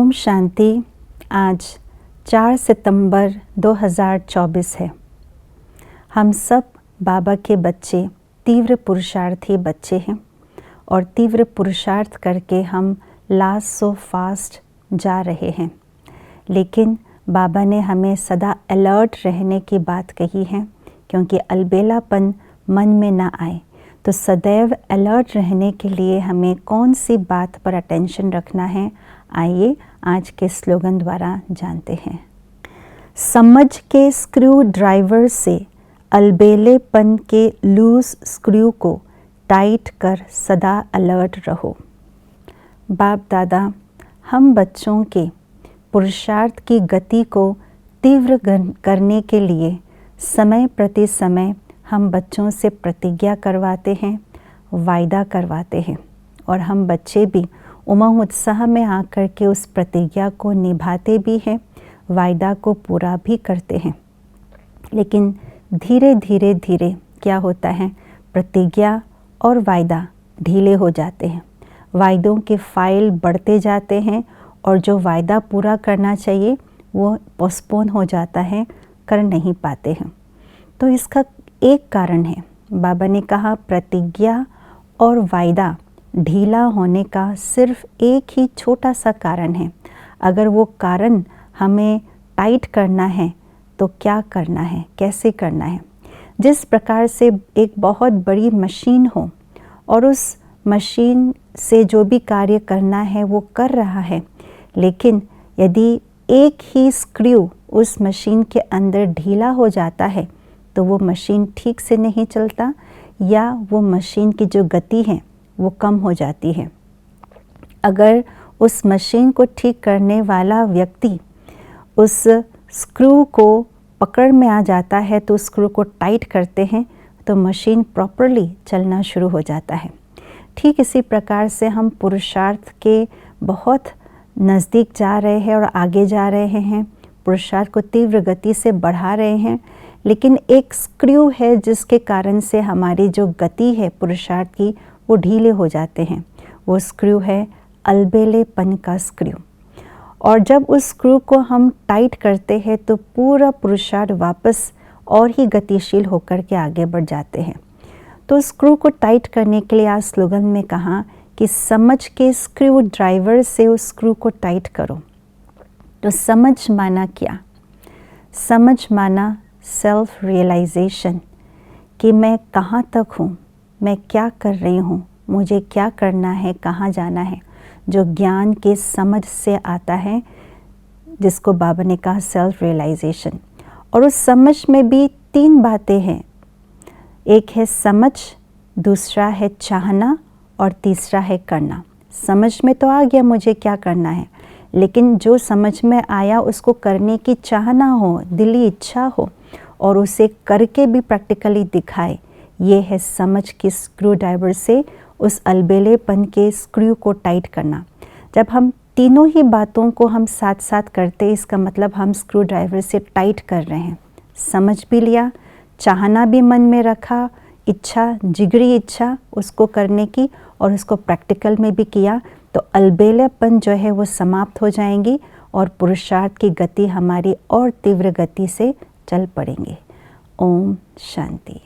ओम शांति। आज 4 सितंबर 2024 है। हम सब बाबा के बच्चे, तीव्र पुरुषार्थी बच्चे हैं और तीव्र पुरुषार्थ करके हम लास्ट सो फास्ट जा रहे हैं। लेकिन बाबा ने हमें सदा अलर्ट रहने की बात कही है, क्योंकि अलबेलापन मन में ना आए। तो सदैव अलर्ट रहने के लिए हमें कौन सी बात पर अटेंशन रखना है, आइए आज के स्लोगन द्वारा जानते हैं। समझ के स्क्रू ड्राइवर से अलबेलेपन के लूज स्क्रू को टाइट कर सदा अलर्ट रहो। बाप दादा हम बच्चों के पुरुषार्थ की गति को तीव्र करने के लिए समय प्रति समय हम बच्चों से प्रतिज्ञा करवाते हैं, वायदा करवाते हैं और हम बच्चे भी उमंग उत्साह में आकर के उस प्रतिज्ञा को निभाते भी हैं, वायदा को पूरा भी करते हैं। लेकिन धीरे धीरे धीरे क्या होता है, प्रतिज्ञा और वायदा ढीले हो जाते हैं। वायदों के फाइल बढ़ते जाते हैं और जो वायदा पूरा करना चाहिए वो पोस्टपोन हो जाता है, कर नहीं पाते हैं। तो इसका एक कारण है, बाबा ने कहा प्रतिज्ञा और वायदा ढीला होने का सिर्फ एक ही छोटा सा कारण है। अगर वो कारण हमें टाइट करना है तो क्या करना है, कैसे करना है। जिस प्रकार से एक बहुत बड़ी मशीन हो और उस मशीन से जो भी कार्य करना है वो कर रहा है, लेकिन यदि एक ही स्क्रू उस मशीन के अंदर ढीला हो जाता है तो वो मशीन ठीक से नहीं चलता या वो मशीन की जो गति है वो कम हो जाती है। अगर उस मशीन को ठीक करने वाला व्यक्ति उस स्क्रू को पकड़ में आ जाता है तो स्क्रू को टाइट करते हैं तो मशीन प्रॉपरली चलना शुरू हो जाता है। ठीक इसी प्रकार से हम पुरुषार्थ के बहुत नज़दीक जा रहे हैं और आगे जा रहे हैं, पुरुषार्थ को तीव्र गति से बढ़ा रहे हैं, लेकिन एक स्क्रू है जिसके कारण से हमारी जो गति है पुरुषार्थ की वो ढीले हो जाते हैं। वो स्क्रू है अलबेलेपन का स्क्रू। और जब उस स्क्रू को हम टाइट करते हैं तो पूरा पुरुषार्थ वापस और ही गतिशील होकर के आगे बढ़ जाते हैं। तो स्क्रू को टाइट करने के लिए आज स्लोगन में कहा कि समझ के स्क्रू ड्राइवर से उस स्क्रू को टाइट करो। तो समझ माना क्या? समझ माना सेल्फ रियलाइजेशन कि मैं कहाँ तक हूँ, मैं क्या कर रही हूँ, मुझे क्या करना है, कहाँ जाना है, जो ज्ञान के समझ से आता है, जिसको बाबा ने कहा सेल्फ रियलाइजेशन। और उस समझ में भी 3 बातें हैं। एक है समझ, दूसरा है चाहना और तीसरा है करना। समझ में तो आ गया मुझे क्या करना है, लेकिन जो समझ में आया उसको करने की चाहना हो, दिली इच्छा हो और उसे करके भी प्रैक्टिकली दिखाए, ये है समझ की स्क्रू ड्राइवर से उस अलबेलेपन के स्क्रू को टाइट करना। जब हम तीनों ही बातों को हम साथ साथ करते, इसका मतलब हम स्क्रू ड्राइवर से टाइट कर रहे हैं। समझ भी लिया, चाहना भी मन में रखा, इच्छा, जिगरी इच्छा उसको करने की और उसको प्रैक्टिकल में भी किया, तो अलबेलेपन जो है वो समाप्त हो जाएंगी और पुरुषार्थ की गति हमारी और तीव्र गति से चल पड़ेंगे। ओम शांति।